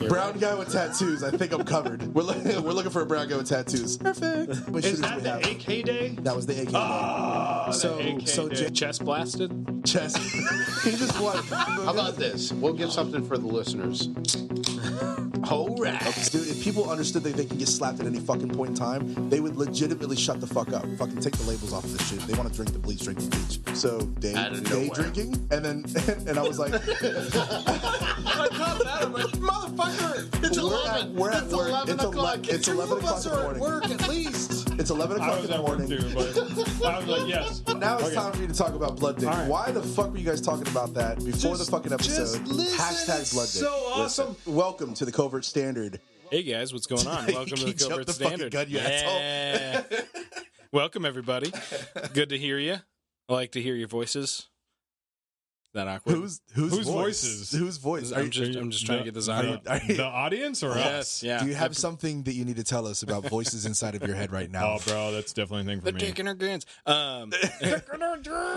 Brown guy with tattoos. I think I'm covered. We're looking for a brown guy with tattoos. Perfect. Is that the AK day? That was the AK day. So chest blasted. chest. He just won. How about this? We'll give something for the listeners. All right. Dude, if people understood that they can get slapped at any fucking point in time, they would legitimately shut the fuck up. Fucking take the labels off of this shit. They want to drink the bleach, drink the bleach. So day drinking, and I was like, I caught that. I'm like, motherfucker, it's 11. We're at It's work. 11 o'clock. It's 11 o'clock in the morning. Work at least. It's 11 o'clock in the morning. Too, but I was like, yes. Now it's time for you to talk about Blood Dick. Right. Why the fuck were you guys talking about that before the fucking episode? Hashtag Blood Dick. So awesome. Listen, welcome to the Covert Standard. Hey guys, what's going on? Welcome to the Covert Standard. Gun, you asshole. Welcome everybody. Good to hear you. I like to hear your voices. Is that awkward? Whose voices? Whose voice? I'm just trying to get this out. The audience or us? Yes, yeah. Do you have something that you need to tell us about voices inside of your head right now? Oh, bro, that's definitely a thing for The me. dick in her guns.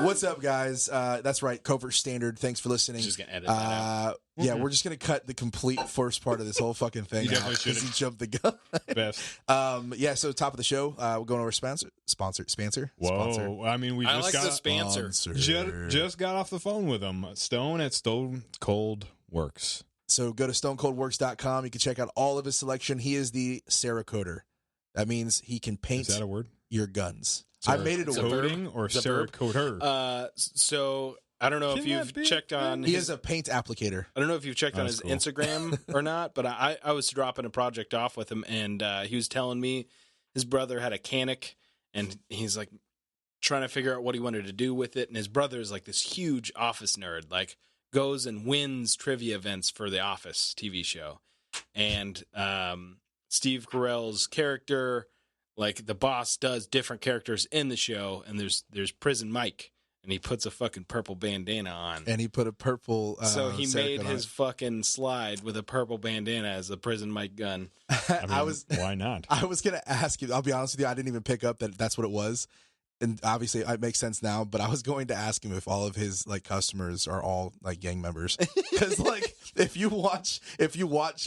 What's up, guys? That's right, Covert Standard. Thanks for listening. Just gonna edit that out. Yeah, we're just gonna cut the complete first part of this whole fucking thing You out definitely because shouldn't. he jumped the gun. Best. Yeah. So top of the show, we're going over Spencer. Whoa. I mean, we I just like got the Spencer. just got off the phone with him. Stone at Stone Cold Works. So go to stonecoldworks.com. You can check out all of his selection. He is the Cerakoter. That means he can paint Is that a word? your guns. I made it a word. Coding or It's a verb. Cerakoter? So I don't know if Can you've that be? checked on He his, is a paint applicator. I don't know if you've checked on That's his cool. Instagram or not, but I was dropping a project off with him, and he was telling me his brother had a Canic, and he's like trying to figure out what he wanted to do with it. And his brother is like this huge Office nerd, like goes and wins trivia events for the Office TV show. And Steve Carell's character, like the boss, does different characters in the show, and there's Prison Mike. And he puts a fucking purple bandana on. And he put a purple. So he made Cerakote on his it. fucking slide with a purple bandana as the Prison Mike gun. I mean, why not? I was gonna ask you. I'll be honest with you. I didn't even pick up that that's what it was, and obviously it makes sense now. But I was going to ask him if all of his like customers are all like gang members, because like if you watch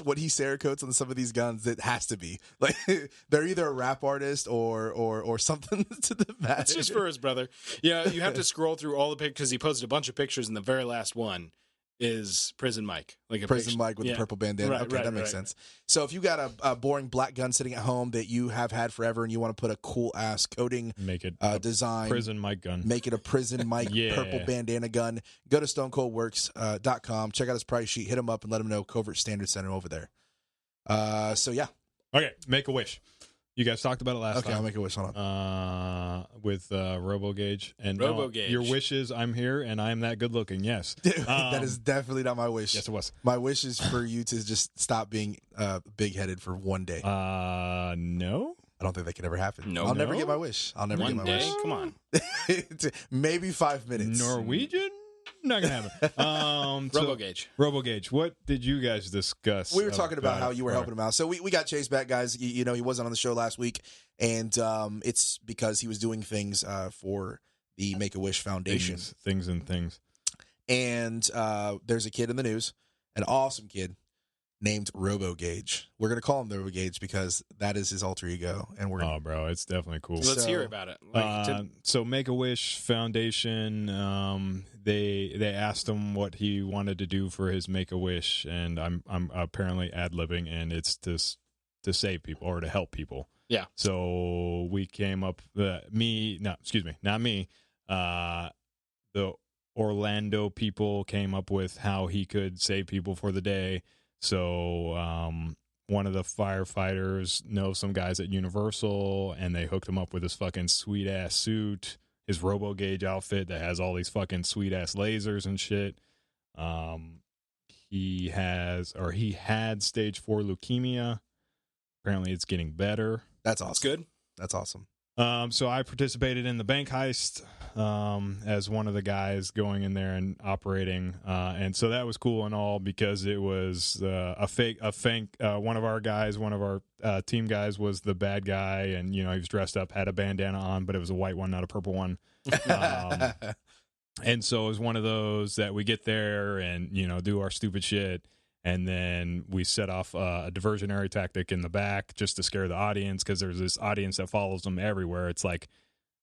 what he Cerakotes on some of these guns, it has to be like they're either a rap artist or something to the matter. It's just for his brother. Yeah, you have to scroll through all the pictures because he posted a bunch of pictures, and the very last one is Prison Mike, like a Prison picture. Mike with the purple bandana. Right, Okay, right, that makes right. sense. So if you got a boring black gun sitting at home that you have had forever, and you want to put a cool ass coating Make it design, prison mic gun. make it a Prison Mike Yeah. purple bandana gun, go to stonecoldworks.com, check out his price sheet, hit him up and let him know Covert Standard sent him over there. So yeah. Okay, make a wish. You guys talked about it last Okay, time. I'll make a wish. Hold on. With Robogauge. And Robogauge. your wish is I'm here and I'm that good looking. Yes. Dude, that is definitely not my wish. Yes, it was. My wish is for you to just stop being big headed for one day. No. I don't think that could ever happen. No. I'll never No? get my wish. I'll never One get my day? wish. Come on. Maybe 5 minutes. Norwegian? Not gonna happen. Robogauge. Robogauge. What did you guys discuss? We were talking about how you were it? helping him out. So we got Chase back, guys. You know, he wasn't on the show last week, and it's because he was doing things for the Make-A-Wish Foundation. Things. And there's a kid in the news, an awesome kid named Robogauge. We're going to call him Robogauge because that is his alter ego. And we're gonna, Oh, bro, it's definitely cool. Let's So- hear about it. Like, So Make-A-Wish Foundation, they asked him what he wanted to do for his Make-A-Wish, and I'm apparently ad-libbing, and it's to save people or to help people. Yeah. So we came up, not me. The Orlando people came up with how he could save people for the day. So one of the firefighters knows some guys at Universal, and they hooked him up with this fucking sweet ass suit, his Robogauge outfit that has all these fucking sweet ass lasers and shit. He had stage 4 leukemia. Apparently, it's getting better. that's awesome. that's good. That's awesome. So I participated in the bank heist as one of the guys going in there and operating, and so that was cool and all because it was a fake. One of our team guys was the bad guy, and he was dressed up, had a bandana on, but it was a white one, not a purple one. And so it was one of those that we get there and do our stupid shit, And then we set off a diversionary tactic in the back just to scare the audience, because there's this audience that follows them everywhere. It's like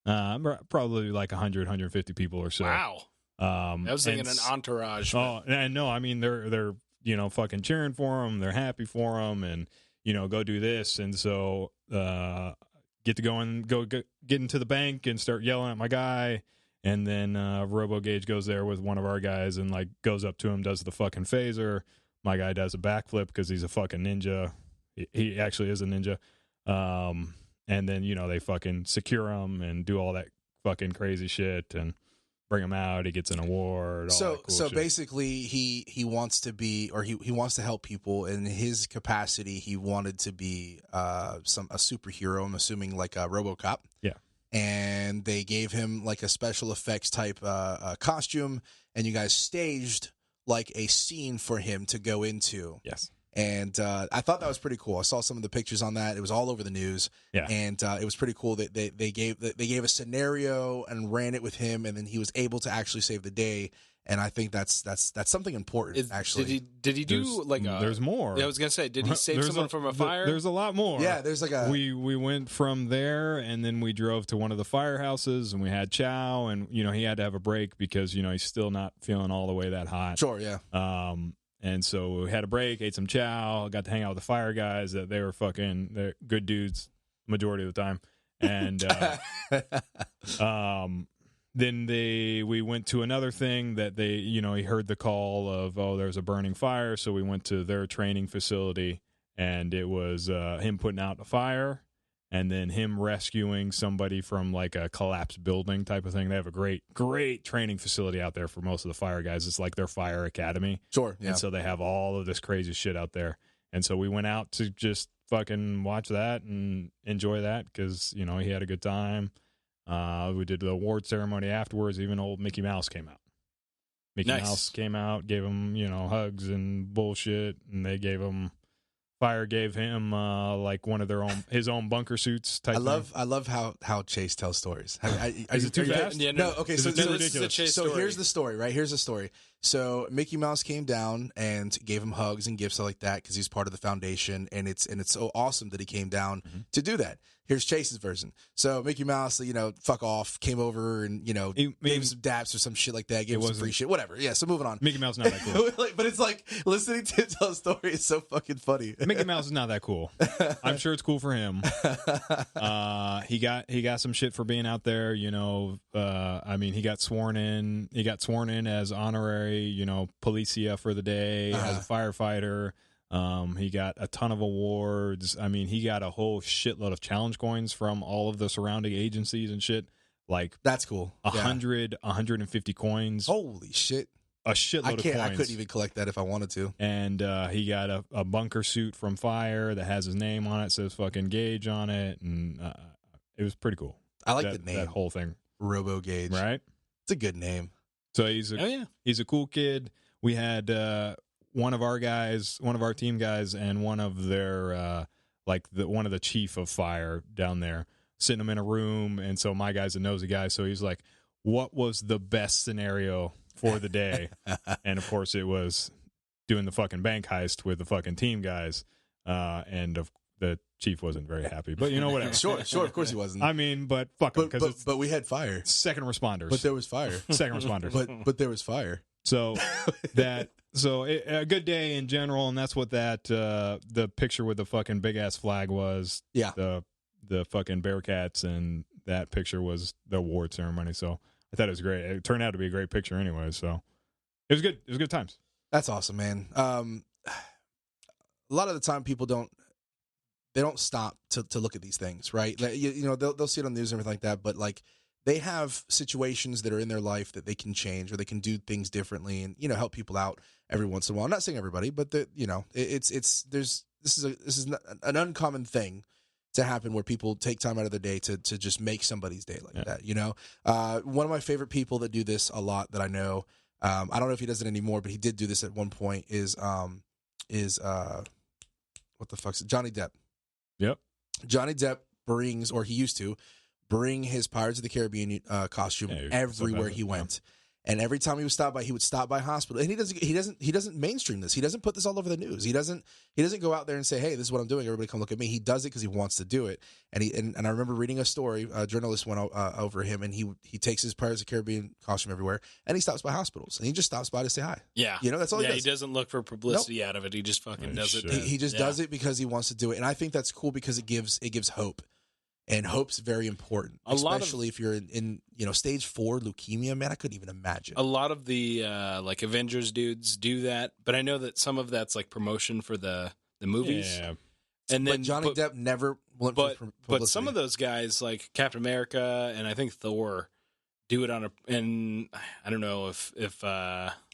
probably like 100, 150 people or so. Wow. I was thinking an entourage. Oh, and no, I mean, they're fucking cheering for him. They're happy for him, and, go do this. And so get into the bank and start yelling at my guy. And then Robogauge goes there with one of our guys and, like, goes up to him, does the fucking phaser. My guy does a backflip because he's a fucking ninja. He actually is a ninja. And then, they fucking secure him and do all that fucking crazy shit and bring him out. He gets an award. All that cool shit. Basically, he wants to be, or he wants to help people. In his capacity, he wanted to be a superhero. I'm assuming like a RoboCop. Yeah. And they gave him like a special effects type costume, and you guys staged like a scene for him to go into. Yes. And I thought that was pretty cool. I saw some of the pictures on that. It was all over the news. Yeah. And it was pretty cool that they gave a scenario and ran it with him, and then he was able to actually save the day. And I think that's something important. Actually, did he do there's more? Yeah, I was gonna say, did he save someone from a fire? There's a lot more. Yeah, there's like a we went from there, and then we drove to one of the firehouses, and we had chow, and he had to have a break because he's still not feeling all the way that hot. Sure, yeah. And so we had a break, ate some chow, got to hang out with the fire guys. That they're good dudes majority of the time, and then we went to another thing that he heard the call of, there's a burning fire. So we went to their training facility, and it was him putting out a fire and then him rescuing somebody from like a collapsed building type of thing. They have a great training facility out there for most of the fire guys. It's like their fire academy. Sure. Yeah. And so they have all of this crazy shit out there. And so we went out to just fucking watch that and enjoy that because, he had a good time. We did the award ceremony afterwards. Even old Mickey Mouse came out. Mickey Mouse came out, gave him, hugs and bullshit, and they gave him. Fire gave him like one of his own bunker suits type. I love how Chase tells stories. Is it too fast? Yeah, no. Okay, so here's the story. Right, here's the story. So Mickey Mouse came down and gave him hugs and gifts like that because he's part of the foundation, and it's so awesome that he came down to do that. Here's Chase's version. So Mickey Mouse, fuck off, came over and gave him some daps or some shit like that. Gave him some free shit, whatever. Yeah. So moving on. Mickey Mouse not that cool. But it's like listening to him tell a story is so fucking funny. Mickey Mouse is not that cool. I'm sure it's cool for him. He got some shit for being out there. He got sworn in. He got sworn in as honorary, policia for the day as a firefighter. He got a ton of awards. I mean, he got a whole shitload of challenge coins from all of the surrounding agencies and shit. Like that's cool. 150 coins. Holy shit. A shitload of coins. I couldn't even collect that if I wanted to. And he got a bunker suit from Fire that has his name on it, says fucking Gauge on it, and it was pretty cool. I like the name. That whole thing. Robogauge. Right? It's a good name. So he's a cool kid. We had one of our team guys, and one of their one of the chief of Fire down there, sitting them in a room. And so my guy's a nosy guy, so he's like, "What was the best scenario for the day?" And of course, it was doing the fucking bank heist with the fucking team guys. And the chief wasn't very happy, but whatever. Sure, of course he wasn't. I mean, but fuck him, but we had fire. Second responders. But there was fire. Second responders. But there was fire. So a good day in general, and that's what that the picture with the fucking big ass flag was. Yeah. The fucking Bearcats, and that picture was the award ceremony. So I thought it was great. It turned out to be a great picture anyway. So it was good. It was good times. That's awesome, man. A lot of the time people don't stop to look at these things, right? Like, they'll see it on the news and everything like that, but like they have situations that are in their life that they can change or they can do things differently and help people out every once in a while. I'm not saying everybody, but this is an uncommon thing to happen where people take time out of their day to just make somebody's day like that. One of my favorite people that do this a lot that I know, I don't know if he does it anymore, but he did do this at one point is what the fuck's it? Johnny Depp. Yep. Johnny Depp he used to bring his Pirates of the Caribbean costume everywhere he went. And every time he would stop by, he would stop by hospital. And he doesn't mainstream this. He doesn't put this all over the news. He doesn't go out there and say, hey, this is what I'm doing. Everybody come look at me. He does it because he wants to do it. And I remember reading a story. A journalist went over him, and he takes his Pirates of the Caribbean costume everywhere, and he stops by hospitals, and he just stops by to say hi. Yeah, that's all he does. He doesn't look for publicity out of it. He just fucking does it. He just does it because he wants to do it, and I think that's cool because it gives hope. And hope's very important, especially if you're in stage 4 leukemia. Man, I couldn't even imagine. A lot of the like Avengers dudes do that, but I know that some of that's like promotion for the movies. Yeah. And then Johnny Depp never went for publicity. But some of those guys, like Captain America and I think Thor, do it and I don't know if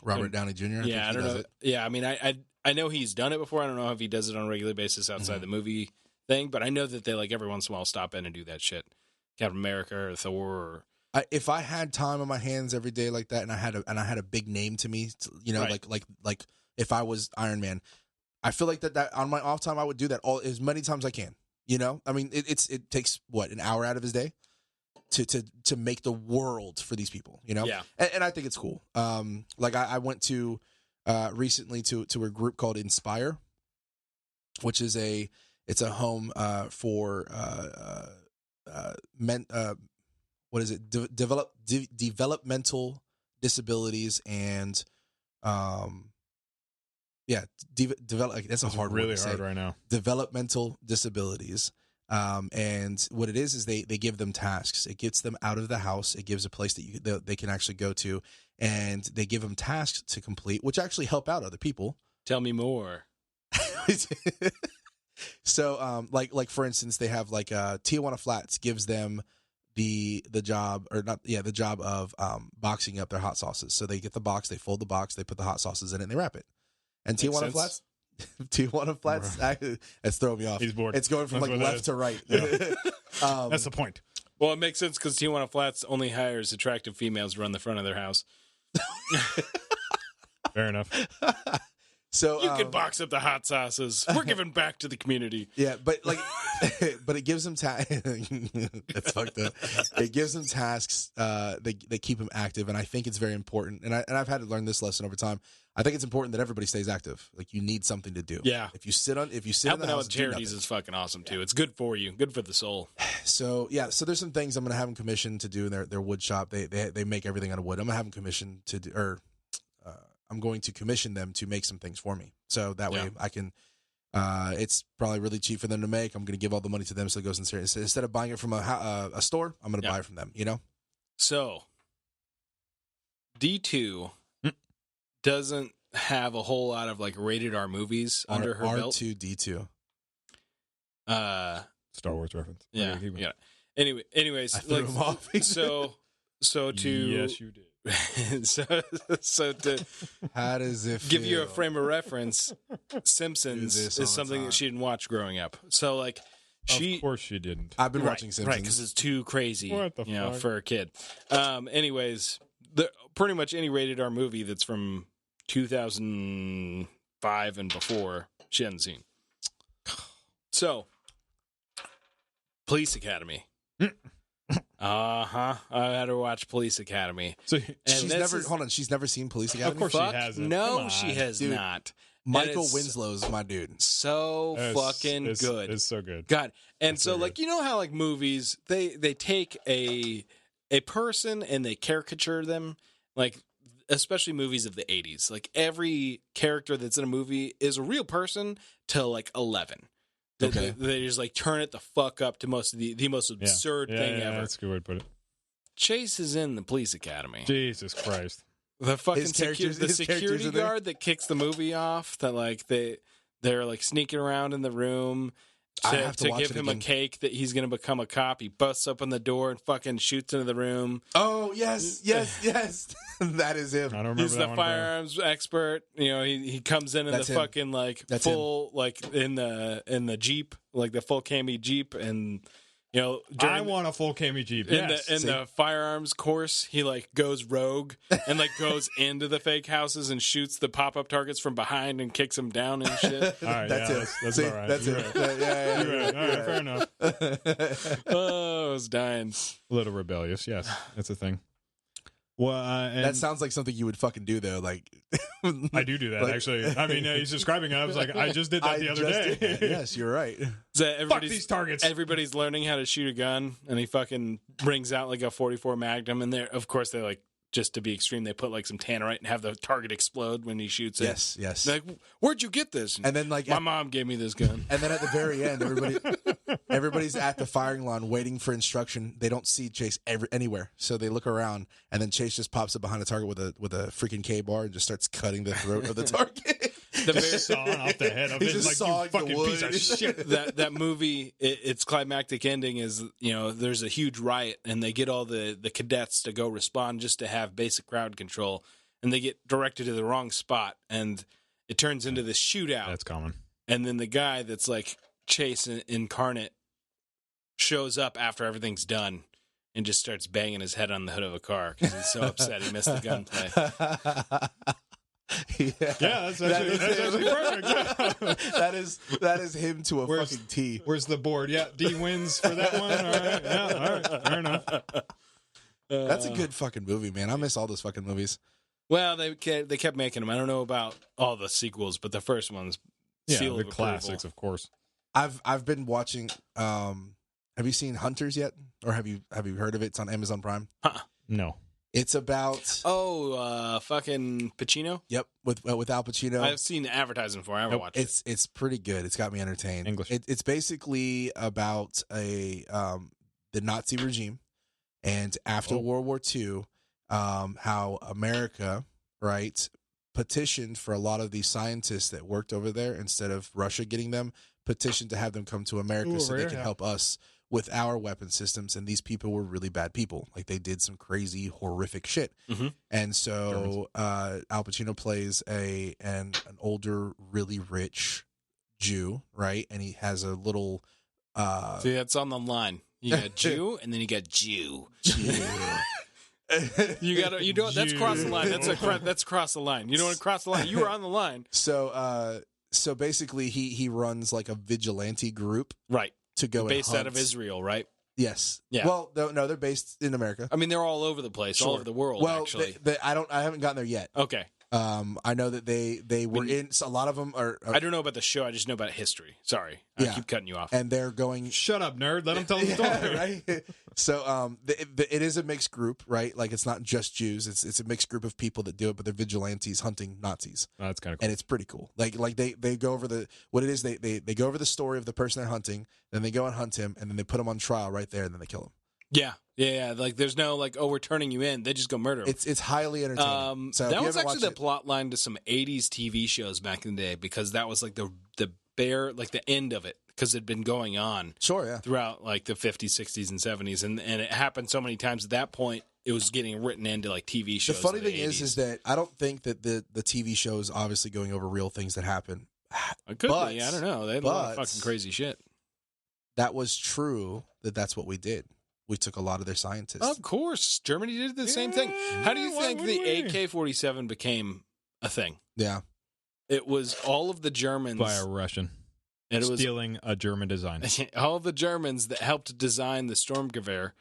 Robert Downey Jr. I don't know. Yeah, I mean, I know he's done it before. I don't know if he does it on a regular basis outside the movie thing, but I know that they like every once in a while stop in and do that shit. Captain America or Thor. If I had time on my hands every day like that, and I had a big name to me, right. like if I was Iron Man, I feel like that on my off time I would do that as many times as I can. I mean, it takes an hour out of his day to make the world for these people. Yeah. And I think it's cool. Like I went to recently to a group called Inspire, which is a home for what is it? Developmental disabilities and that's a hard really word to hard say. right now. Developmental disabilities. And what it is they give them tasks. It gets them out of the house. It gives a place that they can actually go to, and they give them tasks to complete, which actually help out other people. Tell me more. So, like for instance, they have Tijuana Flats gives them the job of boxing up their hot sauces. So they get the box, they fold the box, they put the hot sauces in it, and they wrap it. And Tijuana Flats, that's throwing me off. He's bored. It's going from left to right. Yeah. That's the point. Well, it makes sense because Tijuana Flats only hires attractive females to run the front of their house. Fair enough. So you can box up the hot sauces. We're giving back to the community. Yeah, but but it gives them that's fucked up. It gives them tasks. They keep them active, and I think it's very important. And I've had to learn this lesson over time. I think it's important that everybody stays active. Like you need something to do. Yeah. If you sit helping in the house, out with charities is fucking awesome too. It's good for you. Good for the soul. So so there's some things I'm gonna have them commissioned to do in their wood shop. They make everything out of wood. I'm gonna have them commissioned to do, or I'm going to commission them to make some things for me. So that way I can. It's probably really cheap for them to make. I'm going to give all the money to them, so it goes in series. Instead of buying it from a store, I'm going to buy it from them. So D2 doesn't have a whole lot of rated R movies under her belt. R2D2. Star Wars reference. Yeah. Yeah. Anyways, I threw him off. so to yes, you did. so to how does it give you a frame of reference, Simpsons is something that she didn't watch growing up. So of course she didn't. I've been watching Simpsons, right? Because it's too crazy, what the fuck? For a kid. Anyways, pretty much any rated R movie that's from 2005 and before, she hasn't seen. So, Police Academy. I had her watch Police Academy. So she's never seen Police Academy? Of course she hasn't. No, she has not. Michael Winslow's my dude. So fucking good. It's so good. God. And it's so good. you know how movies, they take a person and they caricature them, especially movies of the 80s. Every character that's in a movie is a real person till 11. Okay. They just turn it the fuck up to the most absurd thing ever. That's a good way to put it. Chase is in the Police Academy. Jesus Christ. The fucking His security guard that kicks the movie off, that they're sneaking around in the room to give him a cake that he's going to become a cop. He busts open the door and fucking shoots into the room. Oh, yes. That is him. I don't remember He's the firearms expert. He comes in That's the him. fucking That's full in the Jeep, the full cami Jeep, and I want a full Cami Jeep. Yes. In the firearms course, he goes rogue and goes into the fake houses and shoots the pop-up targets from behind and kicks them down and shit. All right, That's it. That's See, all right. That's You're it. right. Yeah. You're right. All right, fair enough. Oh, I was dying. A little rebellious. Yes, that's a thing. Well, and That sounds like something you would fucking do, though. Like, I do that, like- actually. I mean, he's describing it. I was like, I just did that the other day. did that. Yes, you're right. So Fuck these targets. Everybody's learning how to shoot a gun, and he fucking brings out like a 44 Magnum, and there, of course, they like, just to be extreme, they put like some tannerite and have the target explode when he shoots it. Yes. They're like, where'd you get this? And then like my mom gave me this gun. And then at the very end, everybody's at the firing line waiting for instruction. They don't see Chase anywhere, so they look around, and then Chase just pops up behind the target with a freaking K-bar and just starts cutting the throat of the target. The very sawing off the head of He's it. just Like, sawing you the fucking wood. piece of shit. that movie, its climactic ending is, there's a huge riot, and they get all the cadets to go respond just to have basic crowd control, and they get directed to the wrong spot, and it turns into this shootout. That's common. And then the guy that's like Chase incarnate shows up after everything's done and just starts banging his head on the hood of a car because he's so upset he missed the gunplay. Yeah, That's actually perfect. that is him to a Where's- fucking T. Where's the board? Yeah, D wins for that one. All right. Yeah, all right. Fair enough. That's a good fucking movie, man. I miss all those fucking movies. Well, they kept making them. I don't know about all the sequels, but the first one's Yeah, seal the of approval. classics, of course. I've been watching. Have you seen Hunters yet, or have you heard of it? It's on Amazon Prime. No. It's about Fucking Pacino. yep with Al Pacino. I've seen the advertising for it. I haven't watched it. It's pretty good. It's got me entertained. English. It's basically about the Nazi regime, and after Oh. World War II, how America, right, petitioned for a lot of these scientists that worked over there, instead of Russia getting them, petitioned to have them come to America so they Ooh, can yeah. help us with our weapon systems. And these people were really bad people. Like, they did some crazy, horrific shit. Mhm. And so Al Pacino plays an older, really rich Jew, right? And he has a little See, that's on the line. You got Jew, and then you got Jew. You don't. That's cross the line. That's cross the line. You don't want to cross the line. You were on the line, So basically he runs like a vigilante group right? to go Based and out of hunt. Israel, right? Yes. Yeah. Well, no, they're based in America. I mean, they're all over the place, all Sure. over the world. Well, actually, I haven't gotten there yet. okay. I know that they were in. So a lot of them are I don't know about the show. I just know about history. Sorry, I Yeah. keep cutting you off. and they're going. Shut up, nerd. Let him tell the story. Yeah, right. So, it is a mixed group, right? Like, it's not just Jews. It's a mixed group of people that do it, but they're vigilantes hunting Nazis, Oh, that's kind of cool. and it's pretty cool. Like they go over what it is. They go over the story of the person they're hunting, then they go and hunt him, and then they put him on trial right there, and then they kill him. Yeah. Like, there's no like, oh, we're turning you in. They just go murder him. It's highly entertaining. So if that you was haven't actually the watched plot line to some '80s TV shows back in the day, because that was like the like the end of it, because it'd been going on sure, yeah. throughout like the 50s, 60s, and 70s, and it happened so many times at that point. It was getting written into like TV The shows. funny in the thing is 80s. that I don't think that the TV show is obviously going over real things that happen. It could but- be. I don't know. They had a lot of but- fucking crazy shit. That was true. That's what we did. We took a lot of their scientists. Of course, Germany did the same thing. How do you why think would the we? AK-47 became a thing? Yeah. It was all of the Germans, By a Russian. and it was Stealing a German design. all of the Germans that helped design the Sturmgewehr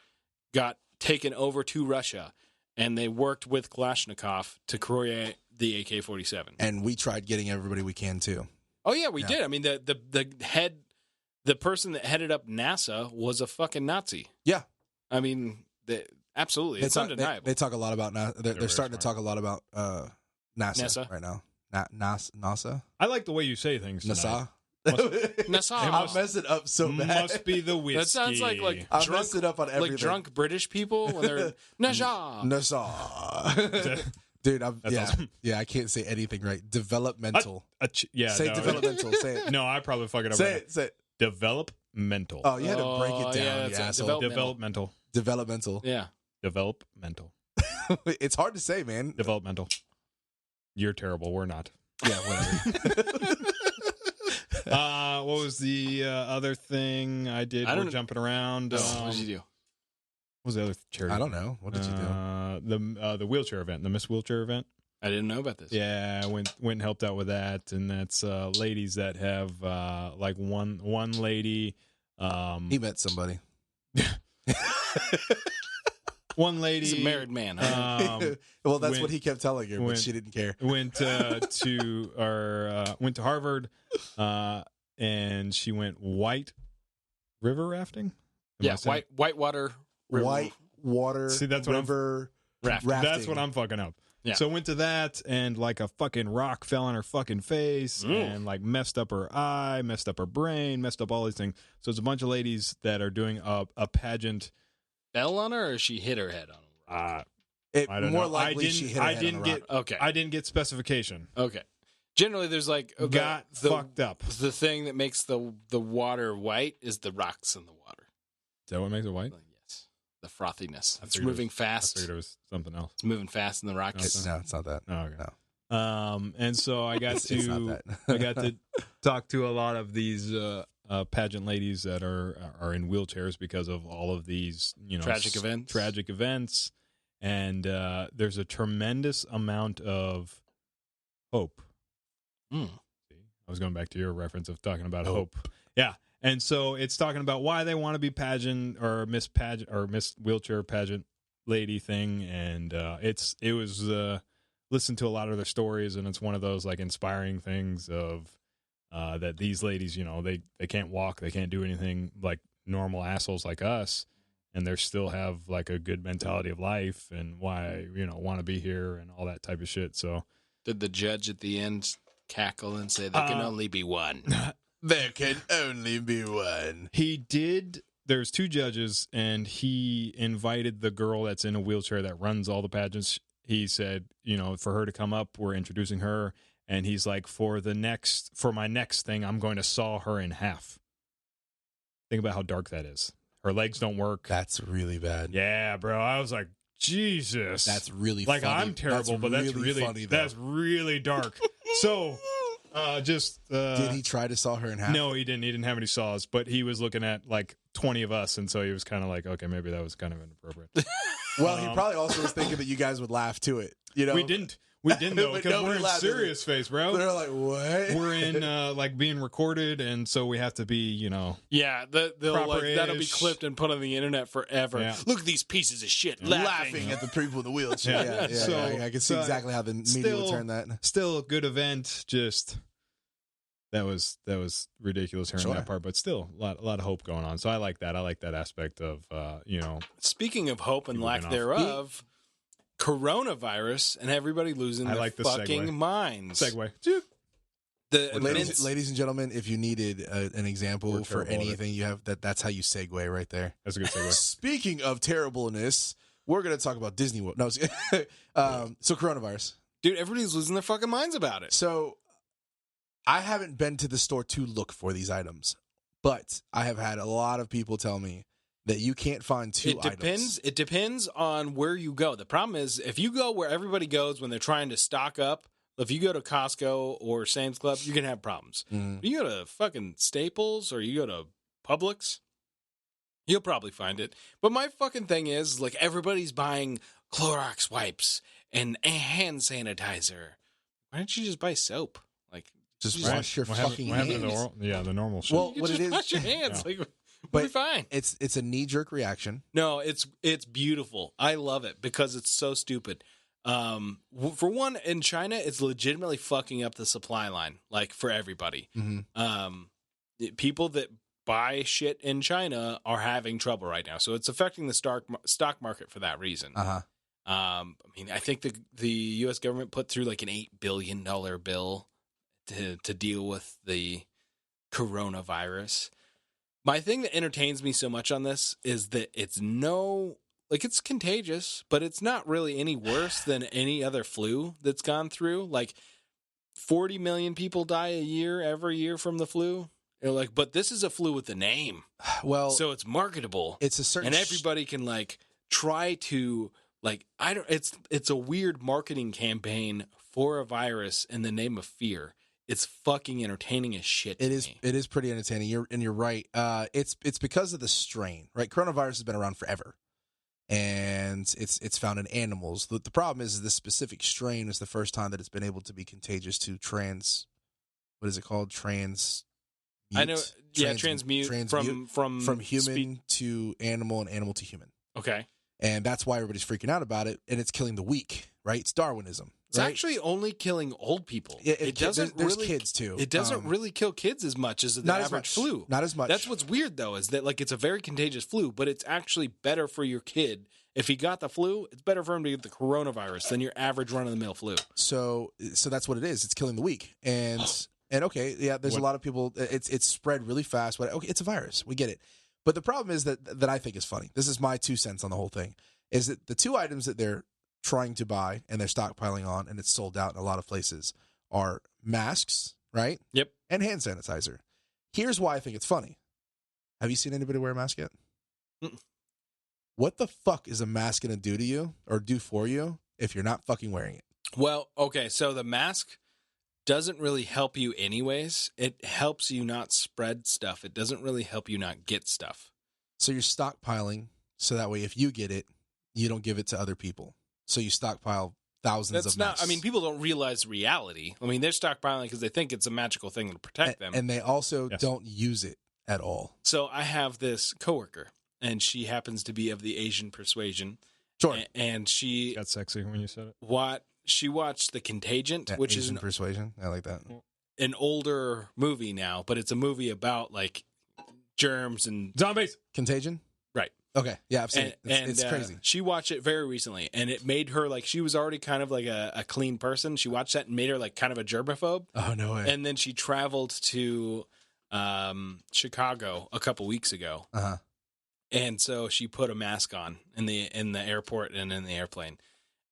got taken over to Russia, and they worked with Kalashnikov to create the AK-47. And we tried getting everybody we can too. Oh yeah, we Yeah. did. I mean, the person that headed up NASA was a fucking Nazi. Yeah. I mean, absolutely, it's undeniable. They talk a lot about NASA. They're very starting to smart. talk a lot about NASA, NASA? right now. NASA? I like the way you say things tonight. NASA? NASA. I mess it up so bad. Must be the whiskey. That sounds like I drunk, mess it up on everything. like drunk British people when they're NASA. NASA. Dude, That's awesome. yeah, I can't say anything right. Developmental. Yeah, say no. developmental. Say it. No, I probably fuck it up. Say right it. Say it. now. Developmental. Oh, you had to break Oh, it yeah, down, that's you it. asshole. Developmental. Developmental. Developmental. Yeah. Developmental. It's hard to say, man. Developmental. You're terrible. We're not. Yeah, whatever. What was the other thing I did? I We're don't- jumping around. What did you do? What was the other charity? I don't know. What did you do? The wheelchair event, the Miss Wheelchair event. I didn't know about this. Yeah, I went and helped out with that, and that's ladies that have like one lady. He met somebody. one lady. He's a married man. Huh? Well, that's what he kept telling her, but went- she didn't care. Went to Harvard, and she went white river rafting. Am I Yeah, saying- whitewater river White water, See, that's what I'm- river rafting. That's what I'm fucking up. Yeah. So went to that, and like a fucking rock fell on her fucking face, and like messed up her eye, messed up her brain, messed up all these things. So it's a bunch of ladies that are doing a pageant. Fell on her, or she hit her head on him? It, I don't more know. likely she hit her head on a rock. Okay. I didn't get specification. Okay. Generally, there's like Got fucked up. The thing that makes the water white is the rocks in the water. Is that what makes it white? Yes, the frothiness. I It's figured it moving I fast. figured it was something else. It's moving fast in the rocks. No, it's not that. Oh, okay. No. And so I got It's not to that. I got to talk to a lot of these pageant ladies that are in wheelchairs because of all of these, Tragic events. Tragic events, and there's a tremendous amount of hope. Mm. I was going back to your reference of talking about hope. Yeah. And so it's talking about why they want to be pageant or Miss Wheelchair Pageant lady thing. And it was listen to a lot of their stories, and it's one of those like inspiring things of that these ladies, they can't walk, they can't do anything like normal assholes like us, and they still have like a good mentality of life and why, want to be here and all that type of shit. So Did the judge at the end cackle and say there can only be one? There can only be one. he did. There's two judges, and he invited the girl that's in a wheelchair that runs all the pageants. He said, for her to come up, we're introducing her. And he's like, for my next thing, I'm going to saw her in half. Think about how dark that is. Her legs don't work. That's really bad. Yeah, bro. I was like, Jesus. That's really like, funny. I'm terrible, but that's really funny. Though. That's really dark. So, did he try to saw her in half? No, he didn't. He didn't have any saws, but he was looking at like 20 of us, and so he was kind of like, okay, maybe that was kind of inappropriate. Well, he probably also was thinking that you guys would laugh to it. We didn't though, But because nobody we're in laughed at serious face, bro. They're like, what? We're in like being recorded, and so we have to be, Yeah, that'll be Proper-ish. clipped and put on the internet forever. Yeah. Look at these pieces of shit laughing at the people in the wheelchair. Yeah. Yeah, So- I can see so exactly how the media still- would turn that. still a good event. Just that was ridiculous hearing Sure. that part, but still a lot of hope going on. So I like that. I like that aspect of Speaking of hope and People lack been off. thereof, coronavirus and everybody losing I their like the fucking segue. minds. segue. Ladies and gentlemen, if you needed an example We're for terrible at it. anything, you have that's how you segue right there. That's a good segue. Speaking of terribleness, we're going to talk about Disney World. No, so coronavirus. Dude, everybody's losing their fucking minds about it. So I haven't been to the store to look for these items, but I have had a lot of people tell me that you can't find two items. It depends on where you go. The problem is if you go where everybody goes when they're trying to stock up, if you go to Costco or Sam's Club, you're going to have problems. Mm. You go to fucking Staples or you go to Publix, you'll probably find it. But my fucking thing is, like, everybody's buying Clorox wipes and hand sanitizer. Why don't you just buy soap? Like, Just Right. wash your What fucking happened to hands. the normal shit. Well, you what just it is, wash your hands. Yeah. Like, we'll But be fine. it's a knee-jerk reaction. No, it's beautiful. I love it because it's so stupid. For one, in China, it's legitimately fucking up the supply line, like, for everybody. Mm-hmm. People that buy shit in China are having trouble right now, so it's affecting the stock market for that reason. Uh-huh. I mean, I think the U.S. government put through like an $8 billion bill to deal with the coronavirus. My thing that entertains me so much on this is that it's it's contagious, but it's not really any worse than any other flu that's gone through. Like 40 million people die every year from the flu. They're like, but this is a flu with a name, Well, so it's marketable, it's a certain and everybody can like try to like. It's a weird marketing campaign for a virus in the name of fear. It's fucking entertaining as shit. To me. It is pretty entertaining. You're right. It's because of the strain, right? Coronavirus has been around forever, and it's found in animals. The problem is this specific strain is the first time that it's been able to be contagious to what is it called? Transmute from human to animal and animal to human. Okay. and that's why everybody's freaking out about it, and it's killing the weak, right? It's Darwinism. It's right? actually only killing old people. It doesn't. There's really, kids too. It doesn't really kill kids as much as the not average as much. flu. Not as much. That's what's weird though, is that like it's a very contagious flu, but it's actually better for your kid. If he got the flu, it's better for him to get the coronavirus than your average run-of-the-mill flu. So that's what it is. It's killing the weak, and okay, yeah. There's a lot of people. It's spread really fast. But okay, it's a virus. We get it. But the problem is that I think is funny. This is my 2 cents on the whole thing. Is that the 2 items that they're trying to buy and they're stockpiling on, and it's sold out in a lot of places, are masks, right? Yep. And hand sanitizer. Here's why I think it's funny. Have you seen anybody wear a mask yet? Mm. What the fuck is a mask going to do to you or do for you if you're not fucking wearing it? Well, okay, so the mask doesn't really help you anyways. It helps you not spread stuff. It doesn't really help you not get stuff. So you're stockpiling so that way if you get it, you don't give it to other people. So you stockpile thousands of masks. I mean, people don't realize reality. I mean, they're stockpiling because they think it's a magical thing to protect them. And they also don't use it at all. So I have this coworker, and she happens to be of the Asian persuasion. Sure. And she Got sexy when you said it. She watched The Contagion, That which Asian is persuasion. I like that. an older movie now, but it's a movie about like germs and Zombies. Contagion? right. Okay. Yeah, I've seen it. It's crazy. She watched it very recently, and it made her like she was already kind of like a clean person. She watched that and made her like kind of a germaphobe. Oh, no way. And then she traveled to Chicago a couple weeks ago, Uh-huh. and so she put a mask on in the airport and in the airplane,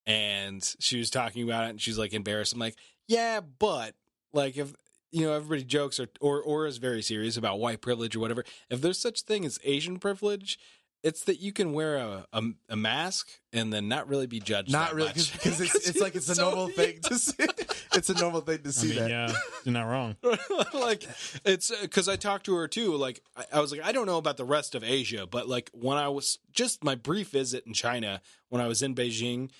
and she was talking about it, and she's like embarrassed. I'm like, yeah, but like if everybody jokes or is very serious about white privilege or whatever. If there's such thing as Asian privilege, it's that you can wear a mask and then not really be judged. Not that really, much. because it's like it's a normal thing to see. It's a normal thing to see that. Yeah, you're not wrong. Like it's because I talked to her too. Like I was like, I don't know about the rest of Asia, but like when I was just my brief visit in China, when I was in Beijing,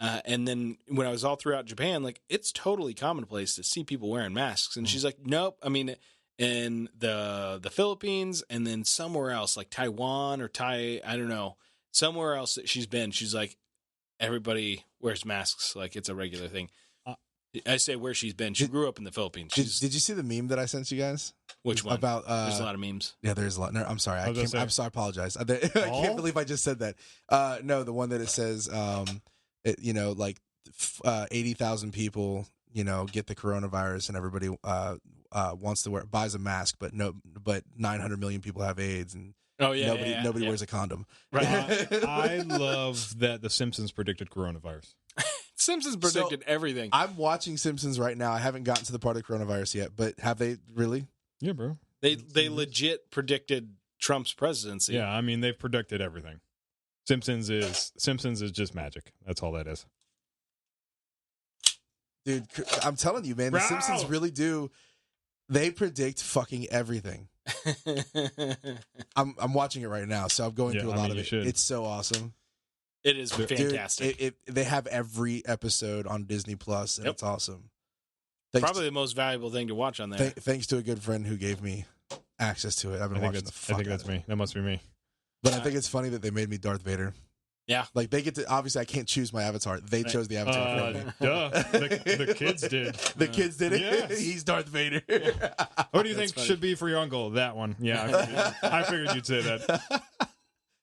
and then when I was all throughout Japan, like it's totally commonplace to see people wearing masks. And she's like, nope. I mean, in the Philippines and then somewhere else like Taiwan or I don't know, somewhere else that she's been, she's like, everybody wears masks. Like it's a regular thing. I say where she's been. She grew up in the Philippines. Did you see the meme that I sent you guys? Which one? About there's a lot of memes. Yeah, there's a lot. No, I'm sorry. I'm sorry. I apologize. I Oh? can't believe I just said that. No, the one that it says, like 80,000 people, get the coronavirus, and everybody wants to buys a mask, but 900 million people have AIDS, and nobody wears a condom. Right. I love that The Simpsons predicted coronavirus. Simpsons predicted everything. I'm watching Simpsons right now. I haven't gotten to the part of coronavirus yet, but have they really? Yeah, bro. They legit predicted Trump's presidency. Yeah, I mean they've predicted everything. Simpsons is just magic. That's all that is. Dude, I'm telling you, man, the Simpsons really do. They predict fucking everything. I'm watching it right now, so I'm going through a lot of it. Should. It's so awesome. It is fantastic. Dude, they have every episode on Disney Plus, and it's awesome. Probably the most valuable thing to watch on there. Thanks to a good friend who gave me access to it. I've been watching the fuck I think that's me. That must be me. But I think it's funny that they made me Darth Vader. Yeah. Like they get to, obviously I can't choose my avatar. They chose the avatar for me. Duh. The kids did. The kids did it? Yes. He's Darth Vader. What do you think should be for your uncle? That one. Yeah. I figured you'd say that.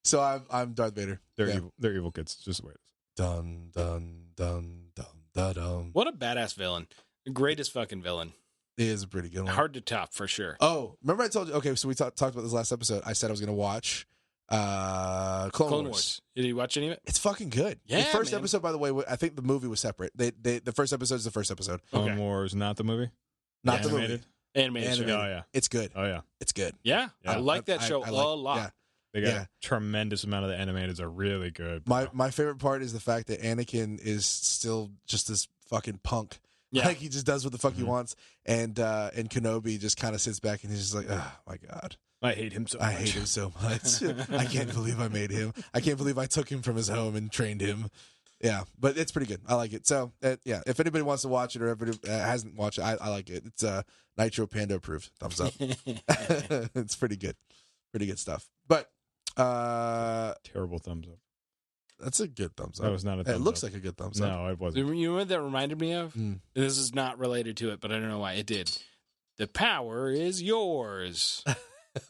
So I'm Darth Vader. They're evil kids. Just the way it is. Dun, dun, dun, dun, dun, dun. What a badass villain. The greatest fucking villain. It is a pretty good one. Hard to top for sure. Oh, remember I told you, okay, so we talked about this last episode. I said I was going to watch Clone Wars. Did you watch any of it? It's fucking good. Yeah, the first man. episode, by the way, I think the movie was separate. The first episode is the first episode. Clone Wars, not the movie? Not the Animated? movie. Animated. Oh, yeah. It's good. Oh, yeah. It's good. Yeah. Yeah. I like that show I a like- lot. yeah. They got a tremendous amount of the animateds are really good. My favorite part is the fact that Anakin is still just this fucking punk. Yeah. Like he just does what the fuck he wants, and Kenobi just kind of sits back and he's just like, oh my god, I hate him so much. I hate him so much. I can't believe I made him. I can't believe I took him from his home and trained him. Yeah, but it's pretty good. I like it. So yeah, if anybody wants to watch it or everybody hasn't watched it, I like it. It's Nitro Panda approved. Thumbs up. It's pretty good. Pretty good stuff. But Terrible thumbs up. That's a good thumbs up. That was not a thumbs It looks up. like a good thumbs up. No, it wasn't. You know what that reminded me of? Mm. This is not related to it, but I don't know why it did. The power is yours.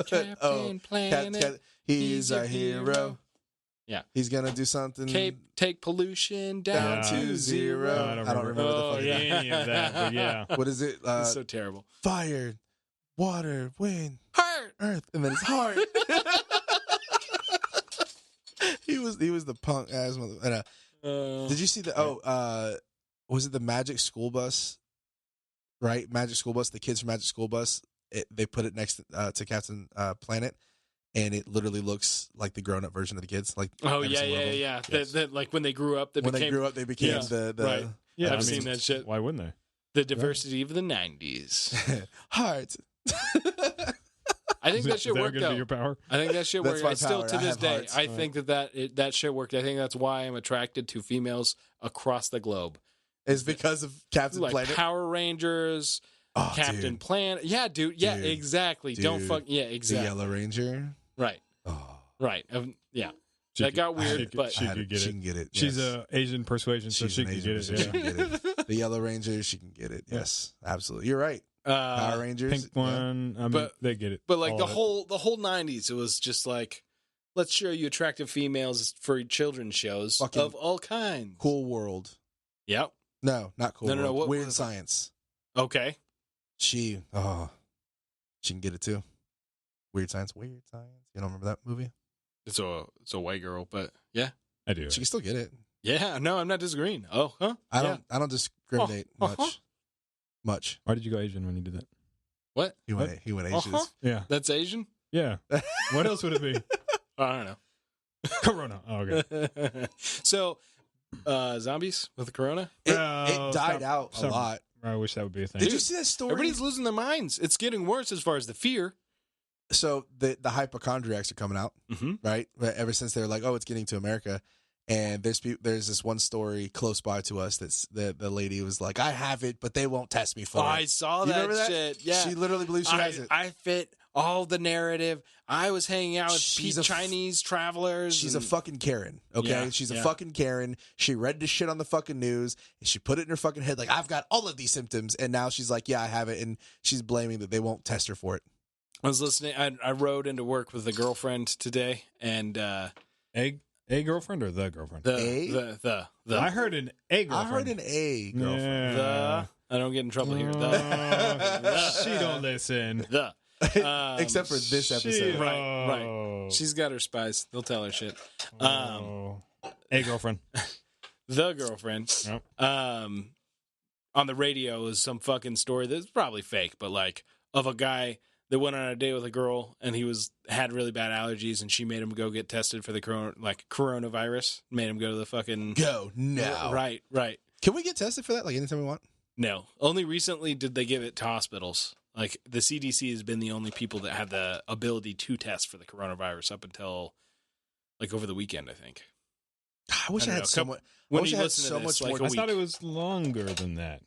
Captain Planet. He's a hero. Yeah. He's going to do something. Take pollution down to zero. No, I don't remember Oh, the fucking any of that, but yeah. What is it? It's so terrible. Fire, water, wind, Heart. earth, and then it's heart. He was the punk ass mother. Did you see the was it the Magic School Bus? Right, Magic School Bus. The kids from Magic School Bus. They put it next to Captain Planet, and it literally looks like the grown up version of the kids. Like Oh every yeah, single one of yeah, them. yeah. Yes. That like when they grew up, they When became they grew up, they became Yeah, the right. Yeah, I've seen that shit. Why wouldn't they? The diversity of the '90s. heart. I think that Is shit that worked gonna be though. your power? I think that shit That's worked. my I still power. to I this have day, hearts. I think that shit worked. I think that's why I'm attracted to females across the globe. Is because of Captain Like Planet. Power Rangers, Oh, Captain dude. Planet. Yeah, dude. Yeah, Dude. exactly. Don't Dude. fuck. Yeah, The exactly. Yellow Ranger. Right, Oh, right. Yeah, She that could- got weird, she could- but she could get she it. can get it. She's yes. a Asian persuasion, so She's she an can Asian get it. person, she Yeah. can get it. The Yellow Ranger, she can get it. Yes, absolutely. You're right. Power Rangers. Pink one. I mean, But- they get it. but like all the of it. whole '90s, it was just like, let's show you attractive females for children's shows Fucking of all kinds. Cool World. Yep. No, not Cool No, no, World. no, what Weird was it? Science. Okay. She can get it too. Weird Science. Weird Science. You don't remember that movie? It's a white girl, but yeah. I do. She can still get it. Yeah, no, I'm not disagreeing. Oh, huh? I Yeah. don't discriminate much. Much. Why did you go Asian when you did that? What? He went Asian. Yeah. That's Asian? Yeah. What else would it be? I don't know. Corona. Oh, okay. So, zombies with the corona? It No, died stop. out a Stop. lot. I wish that would be a thing. Did you see that story? Everybody's losing their minds. It's getting worse as far as the fear. So the hypochondriacs are coming out, Mm-hmm. right? Ever since they're like, oh, it's getting to America, and there's this one story close by to us that's the lady was like, I have it, but they won't test me for Oh, I it. saw You that remember that? shit. Yeah. She literally believes she has it. I fit all the narrative. I was hanging out with She's a f- Chinese travelers. She's a and- fucking Karen, okay? Yeah, She's a yeah. fucking Karen. She read the shit on the fucking news, and she put it in her fucking head like, I've got all of these symptoms, and now she's like, yeah, I have it, and she's blaming that they won't test her for it. I was listening. I rode into work with a girlfriend today, and A girlfriend or the girlfriend? the I heard an A girlfriend. I heard an A girlfriend. Yeah. I don't get in trouble here. She don't listen. The Except for this episode. Right. She's got her spies. They'll tell her shit. A girlfriend. The girlfriend. Yep. On the radio is some fucking story that's probably fake, but like of a guy that went on a date with a girl and he had really bad allergies and she made him go get tested for the coronavirus. Made him go to the fucking Go now. Right. Can we get tested for that like anytime we want? No. Only recently did they give it to hospitals. Like the CDC has been the only people that have the ability to test for the coronavirus up until like over the weekend, I think. I wish I, don't had know. so much. I When wish you I had listen to so this, much like more. a I thought week. it was longer than that.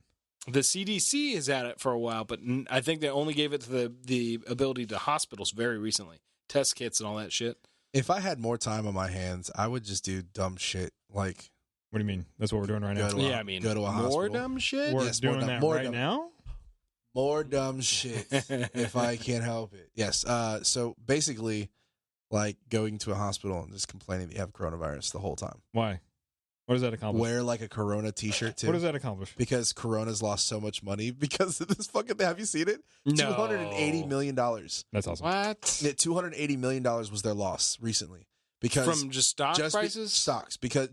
The CDC is at it for a while, but I think they only gave it to the ability to hospitals very recently. Test kits and all that shit. If I had more time on my hands, I would just do dumb shit like What do you mean? That's what we're doing right now. Go to a- Yeah, I mean, go to a more hospital. dumb shit. We're Yes, more doing dumb- that more right dumb. now? more dumb shit if I can't help it. Yes. So basically, like going to a hospital and just complaining that you have coronavirus the whole time. Why? What does that accomplish? Wear like a Corona T-shirt too. What does that accomplish? Because Corona's lost so much money because of this fucking thing. Have you seen it? No. $280 million. That's awesome. What? $280 million was their loss recently. Because From just stock prices? stocks. Because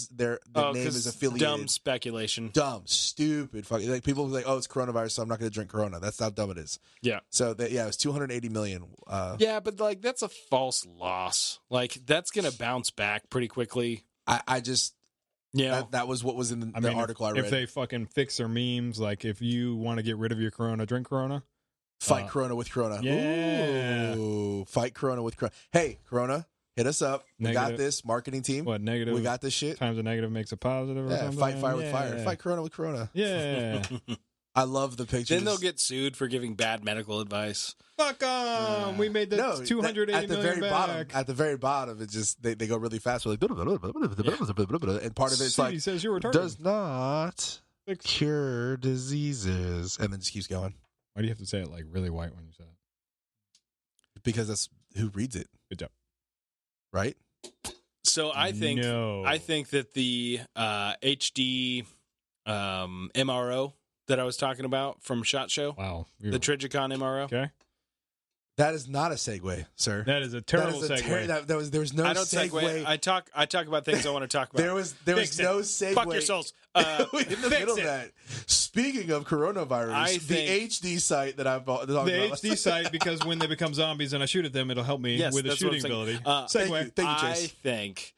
their name is 'cause affiliated. Dumb speculation. Dumb, stupid, fucking like people who like, oh, it's coronavirus, so I'm not going to drink Corona. That's how dumb it is. Yeah. So it was 280 million. Yeah, but like that's a false loss. Like that's gonna bounce back pretty quickly. I just Yeah. that was what was in the I mean, article I read. if they fucking fix their memes, like if you want to get rid of your Corona, drink Corona. Fight Corona with Corona. Yeah. Ooh, fight Corona with Corona. Hey, Corona, hit us up. We got Negative. this marketing team. What negative? We got this shit. Times a negative makes a positive or Yeah, something. fight fire with fire. Yeah. Fight Corona with Corona. Yeah. I love the pictures. Then they'll get sued for giving bad medical advice. Fuck them. We made the no, 280 at the million very back. bottom. At the very bottom, it just they go really fast. We're like, and part of it's City like says you're retarded. does not cure diseases, and then just keeps going Why do you have to say it like really white when you say it? because that's who reads it, Good job. right? So I think No. that the HD MRO that I was talking about from SHOT Show, Wow. the Trigicon MRO. Okay. That is not a segue, sir. That is a terrible That is a segue. there was no I don't segue. segue. I talk about things I want to talk about. There was Fix it. no segue. Fuck your souls. in the middle of it. that. Speaking of coronavirus, the HD site that I've talked about. The HD site, because when they become zombies and I shoot at them, it'll help me Yes, with a that's what I'm shooting saying. ability. Thank Segue. you. Thank you, I Chase. think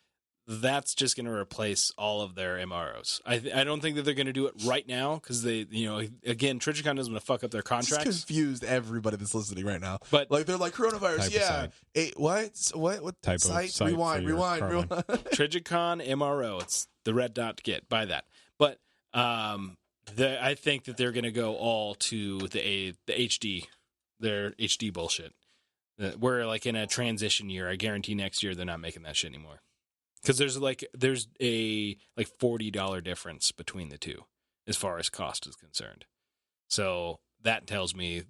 that's just going to replace all of their MROs. I don't think that they're going to do it right now because they, again, Trigicon doesn't want to fuck up their This contracts. confused everybody that's listening right now. But Like they're like coronavirus, Type of yeah. site. What Type of site? site Rewind. for your carbon. Trigicon MRO, it's the red dot to get. Buy that. But I think that they're going to go all to the HD, their HD bullshit. We're like in a transition year. I guarantee next year they're not making that shit anymore. Because there's a $40 difference between the two as far as cost is concerned. So that tells me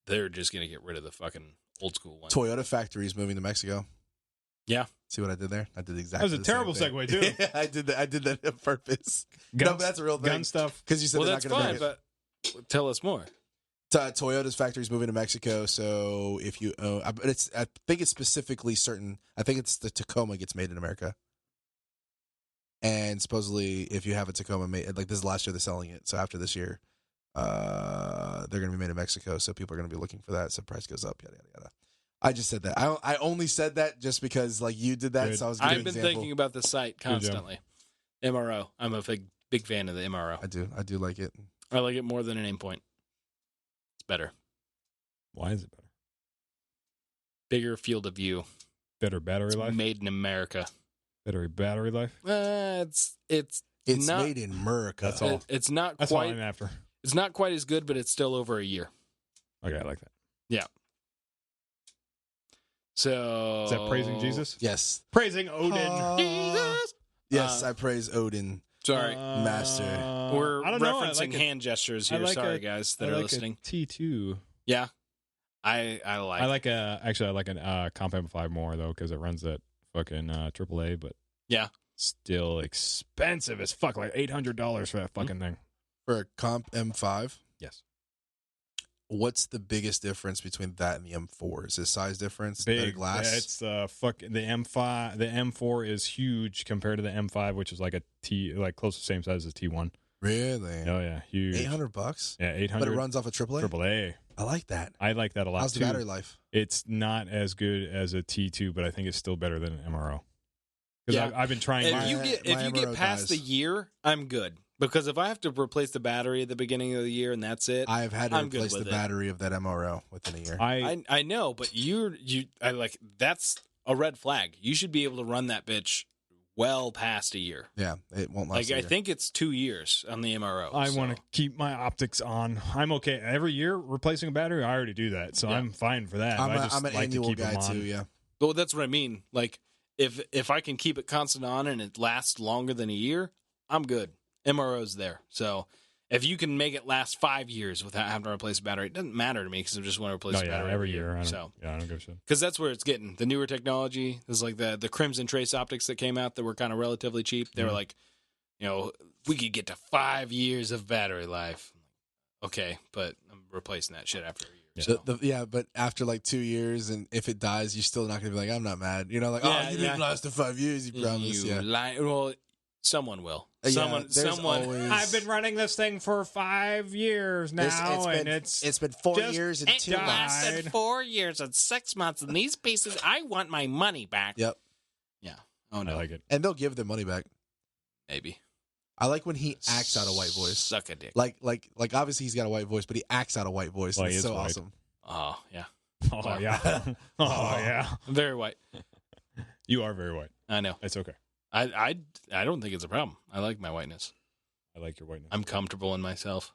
they're just going to get rid of the fucking old school one. Toyota factory is moving to Mexico. Yeah. See what I did there? I did exactly. That was a the same terrible thing. segue, too. Yeah, I did that. I did that on purpose. Gun, No, but that's a real thing. gun stuff. Because you said Well, they're that's not going to fine, bring it. but tell us more. Toyota's factory is moving to Mexico, so if you own, I think it's specifically certain. I think it's the Tacoma gets made in America, and supposedly if you have a Tacoma made, like this is the last year they're selling it, so after this year, they're going to be made in Mexico, so people are going to be looking for that, so price goes up, yada yada yada. I just said that. I only said that just because like you did that, Good. so I was. Giving I've been an example. thinking about the site job. constantly. MRO. I'm a big fan of the MRO. I do like it. I like it more than an aim point. It's better. Why is it better? Bigger field of view. Better battery life? Made in America. Better battery life? It's It's not, made in America. That's all. It's not That's all quite. I'm after. It's not quite as good, but it's still over a year. Okay, I like that. So Is that praising Jesus? Yes. Praising Odin. Jesus. Yes, I praise Odin. Sorry, Master. we're I don't know. referencing I like hand gestures here. I like Sorry, guys that I are like listening. a T2. Yeah, I like. I like a Comp M5 more though because it runs that fucking AAA, but Yeah. still expensive as fuck, like $800 for that fucking thing. For a Comp M5, Yes, what's the biggest difference between that and the M4? Is it size difference? Better big glass? It's the M5. The M4 is huge compared to the M5, which is like a T, like close to the same size as T1. Really? Oh yeah, huge. $800? Yeah, 800. But it runs off a AAA? AAA. I like that. I like that a lot How's the too. battery life? It's not as good as a T2, but I think it's still better than an MRO. Because Yeah. I've been trying. If My- you my get MRO past dies. the year, I'm good. Because if I have to replace the battery at the beginning of the year and that's it, I've had to I'm good replace the with it. battery of that MRO within a year. I know, but I like that's a red flag. You should be able to run that bitch well past a year. Yeah, it won't last Like a I year. think it's 2 years on the MRO. I want to keep my optics on. I'm okay every year replacing a battery. I already do that, so Yeah. I'm fine for that. I'm, I just I'm an like to annual keep guy them on. too, yeah. Well, that's what I mean. Like if I can keep it constant on and it lasts longer than a year, I'm good. MRO's there. So if you can make it last 5 years without having to replace a battery, it doesn't matter to me because I just want to replace No, the yeah, battery every year. I don't give a shit. because that's where it's getting. The newer technology is like the Crimson Trace optics that came out that were kind of relatively cheap. They were like, we could get to 5 years of battery life. Okay, but I'm replacing that shit after a year. Yeah. So. But after like 2 years, and if it dies, you're still not going to be like, I'm not mad. You know, like, Yeah, oh, you yeah. didn't last the 5 years, you promised. You Yeah. well, someone will. Yeah, Someone. there's always- I've been running this thing for 5 years now, it's been 4 just- years and it 2 died. months. lasted 4 years and 6 months, and these pieces, I want my money back. Yep. Yeah. Oh I no. like it. And they'll give their money back. Maybe. I like when he acts out a white voice. Suck a dick. Like obviously he's got a white voice, but he acts out a white voice. Well, and he it's is so white. awesome. Oh yeah. Oh yeah. Oh yeah. I'm very white. You are very white. I know. It's okay. I don't think it's a problem. I like my whiteness. I like your whiteness. I'm comfortable in myself.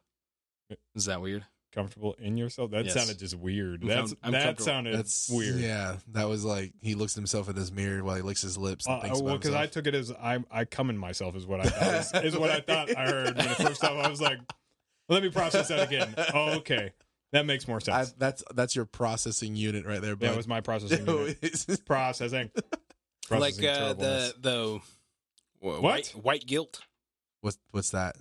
Is that weird? Comfortable in yourself? That Yes. sounded just weird. I'm That comfortable. sounded That's weird. Yeah, that was like he looks at himself in his mirror while he licks his lips and thinks Well, about because I himself. took it as I come in myself is what I thought is what I thought I heard when the first time. I was like, let me process that again. Oh, okay, that makes more sense. That's your processing unit right there. Bud. That was my processing unit. Processing. Like terribleness. the What? white guilt What's that?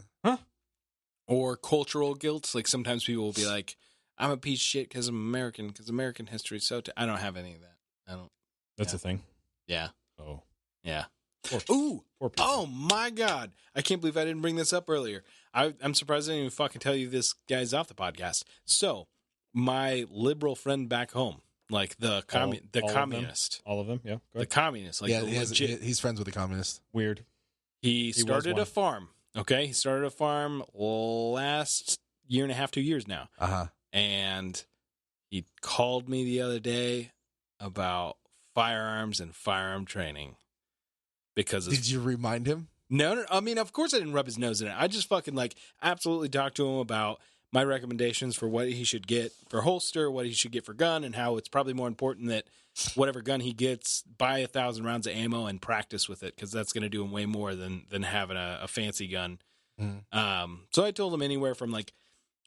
or cultural guilt. Like sometimes people will be like, "I'm a piece of shit because I'm American because American history is so." I don't have any of that. I don't. That's Yeah. a thing. Yeah. Oh, Yeah. Poor- Ooh. poor people. Oh my God! I can't believe I didn't bring this up earlier. I'm surprised I didn't even fucking tell you this guy's off the podcast. So, my liberal friend back home, like the all of them? communist, All of them. Yeah. Go the ahead. communist, like yeah, the legit. he's friends with the communist. Weird. He was started one. a farm. Okay, he started a farm last year and a half, 2 years now, and he called me the other day about firearms and firearm training because Did you remind him? No. I mean, of course I didn't rub his nose in it. I just fucking absolutely talked to him about my recommendations for what he should get for holster, what he should get for gun, and how it's probably more important that whatever gun he gets, buy 1,000 rounds of ammo and practice with it because that's going to do him way more than having a fancy gun. So I told him anywhere from like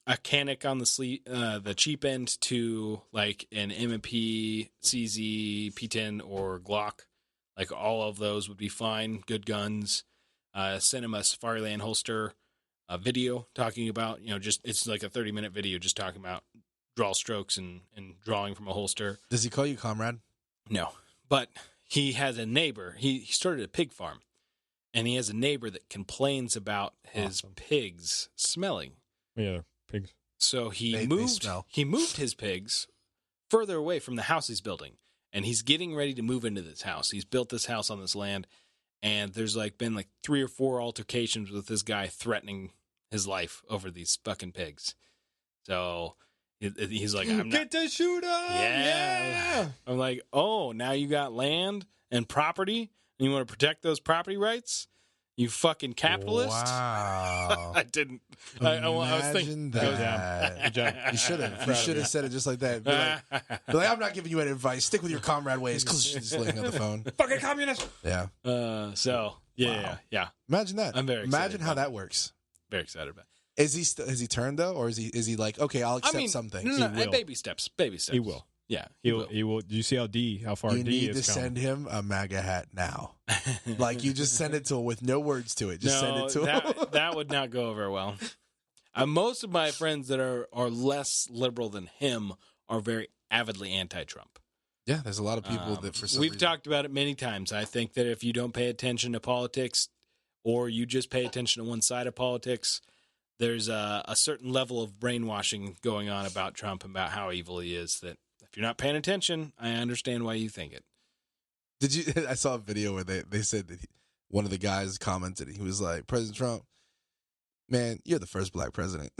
a Canic on the cheap end to like an M&P, CZ, P10, or Glock. Like all of those would be fine, good guns. Sent him a Safariland holster video talking about, it's like a 30-minute video just talking about draw strokes and drawing from a holster. Does he call you comrade? No, but he has a neighbor. He started a pig farm, and he has a neighbor that complains about his pigs smelling. Yeah, they're pigs. So They smell. he moved his pigs further away from the house he's building, and he's getting ready to move into this house. He's built this house on this land, and there's been 3 or 4 altercations with this guy threatening his life over these fucking pigs. So he's like, I'm not Get to shoot him. Yeah. I'm like, oh, now you got land and property, and you want to protect those property rights? You fucking capitalist! Wow. I didn't. I was Imagine thinking. that. Good job. You should have. You should have said it just like that. Be like, I'm not giving you any advice. Stick with your comrade ways. Just laying on the phone. Fucking communist. Yeah. So yeah. Imagine that. I'm very excited Imagine how about that works. Very excited about it. Is he turned though, or is he like, okay, I'll accept something? No, He will. baby steps. Baby steps. He will. Yeah, He will. Do you see how far You D need is to coming? send him a MAGA hat now. Like you just send it to him with no words to it. Just send it to him. that would not go over well. Most of my friends that are less liberal than him are very avidly anti-Trump. Yeah, there's a lot of people that for some We've reason, talked about it many times. I think that if you don't pay attention to politics, or you just pay attention to one side of politics, there's a certain level of brainwashing going on about Trump and about how evil he is. That if you're not paying attention, I understand why you think it. Did you? I saw a video where they said that one of the guys commented. He was like, "President Trump, man, you're the first black president,"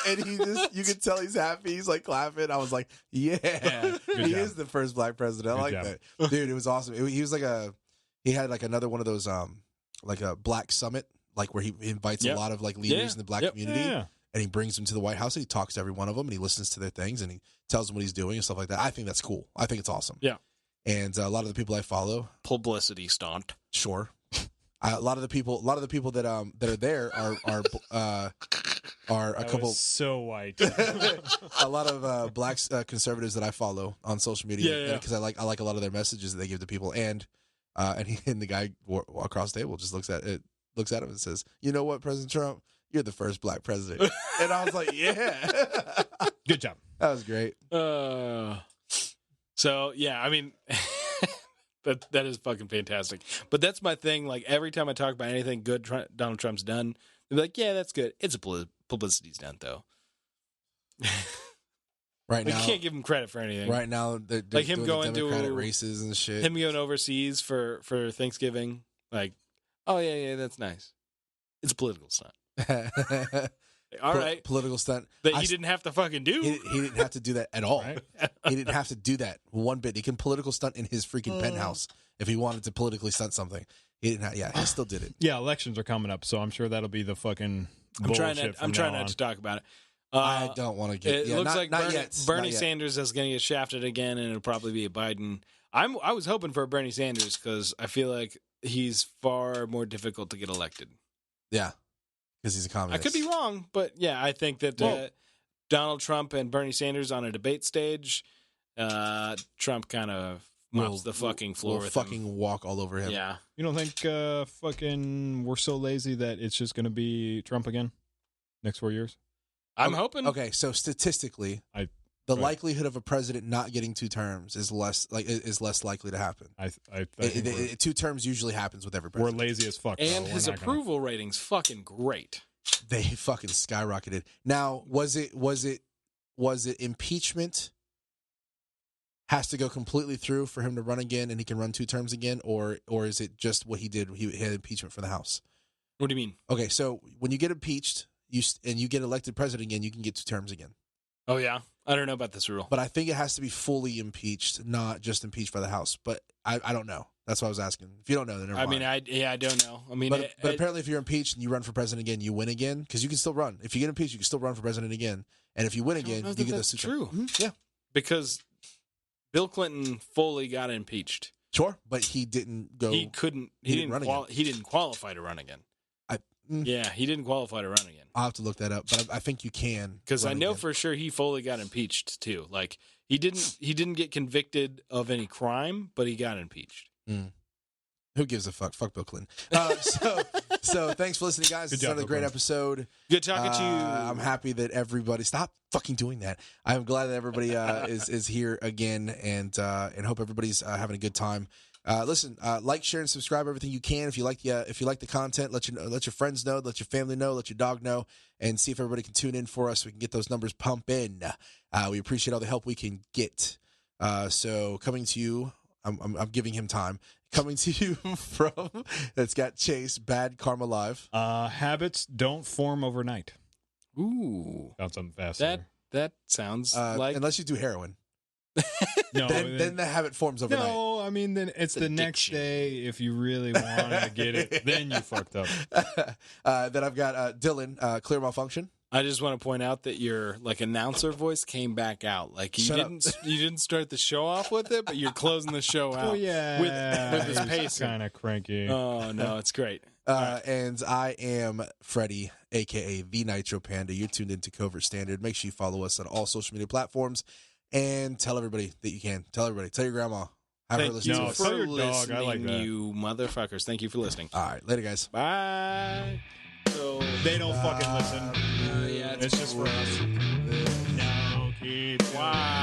and you could tell he's happy. He's like clapping. I was like, "Yeah, he job. is the first black president." I like job. that, dude. It was awesome. He was he had another one of those like a black summit, like where he invites a lot of leaders in the black community. Yeah. And he brings them to the White House and he talks to every one of them and he listens to their things and he tells them what he's doing and stuff like that. I think that's cool. I think it's awesome. Yeah. And a lot of the people I follow, Publicity stunt. sure. A lot of the people that are there are a That couple. was so white. A lot of black conservatives that I follow on social media. Yeah. Because I like a lot of their messages that they give to people. And the guy across the table just looks at him and says, "You know what, President Trump? You're the first black president." And I was like, "Yeah." Good job. That was great. So yeah, I mean, that is fucking fantastic. But that's my thing. Like every time I talk about anything good Donald Trump's done, they're like, "Yeah, that's good." It's a publicity stunt, though. Right now, You can't give him credit for anything. Right now, they're Like him doing going the Democratic to- races and shit. Him going overseas for Thanksgiving, like, oh yeah, that's nice. It's a political stunt. All right, Political stunt. that he didn't have to fucking do. He didn't have to do that at all. Right. He didn't have to do that one bit. He can political stunt in his freaking penthouse if he wanted to politically stunt something. He didn't. He still did it. Yeah, elections are coming up, so I'm sure that'll be the fucking I'm trying bullshit not from now on. to talk about it. I don't want to get. It looks not, like not Bernie, yet. Bernie Not yet. Sanders is going to get shafted again, and it'll probably be a Biden. I was hoping for a Bernie Sanders because I feel like he's far more difficult to get elected. Yeah, because he's a I communist. could be wrong, but yeah, I think that Donald Trump and Bernie Sanders on a debate stage, Trump kind of mops the fucking floor We'll with fucking him. walk all over him. Yeah. You don't think fucking we're so lazy that it's just going to be Trump again next 4 years? I'm hoping. Okay, so statistically, the likelihood of a president not getting 2 terms is less likely to happen. I think 2 terms usually happens with every we're president. lazy as fuck. And bro. his We're not gonna- approval rating's fucking great. They fucking skyrocketed. Now, was it impeachment has to go completely through for him to run again and he can run 2 terms again, or is it just what he did? He had impeachment for the House. What do you mean? Okay, so when you get impeached, you get elected president again, you can get 2 terms again. Oh, yeah? I don't know about this rule. But I think it has to be fully impeached, not just impeached by the House. But I don't know. That's why I was asking. If you don't know, then never mind. I don't know. I mean, but apparently, if you're impeached and you run for president again, you win again because you can still run. If you get impeached, you can still run for president again. And if you win again, you get those 2 terms. True. Yeah, Because Bill Clinton fully got impeached. sure. But he didn't go. He couldn't. He didn't run again. He didn't qualify to run again. Yeah, he didn't qualify to run again. I'll have to look that up, but I think you can. Because I run know again. for sure he fully got impeached too. Like he didn't get convicted of any crime, but he got impeached. Who gives a fuck? Fuck Bill Clinton. So thanks for listening, guys. Good It's job, another Bill great Clinton. episode. Good talking to you. I'm happy that everybody stop fucking doing that. I'm glad that everybody is here again, and hope everybody's having a good time. Listen, like, share, and subscribe everything you can. If you like the content, let your friends know, let your family know, let your dog know, and see if everybody can tune in for us. So we can get those numbers pumping. We appreciate all the help we can get. So coming to you, I'm giving him time. Coming to you from that's got Chase, Bad Karma Live. Habits don't form overnight. Ooh, Found something fast. that sounds like Unless you do heroin, no, then the habit forms overnight. no. I mean, then it's the next addiction. day if you really wanted to get it. Then you fucked up. Then I've got Dillon, Clear Malfunction. I just want to point out that your announcer voice came back out. Like you didn't start the show off with it, but you're closing the show out. Oh yeah, with his pace. kind of cranky. Oh no, it's great. And I am Freddy, a.k.a. The Nitro Panda. You're tuned into Covert Standard. Make sure you follow us on all social media platforms and tell everybody that you can. Tell everybody. Tell your grandma. Have her Thank listen you to us. Tell for your dog, listening, I like that. you motherfuckers. Thank you for listening. All right. Later, guys. Bye. So, They don't fucking listen. yeah, It's just for us. No, keep. wow.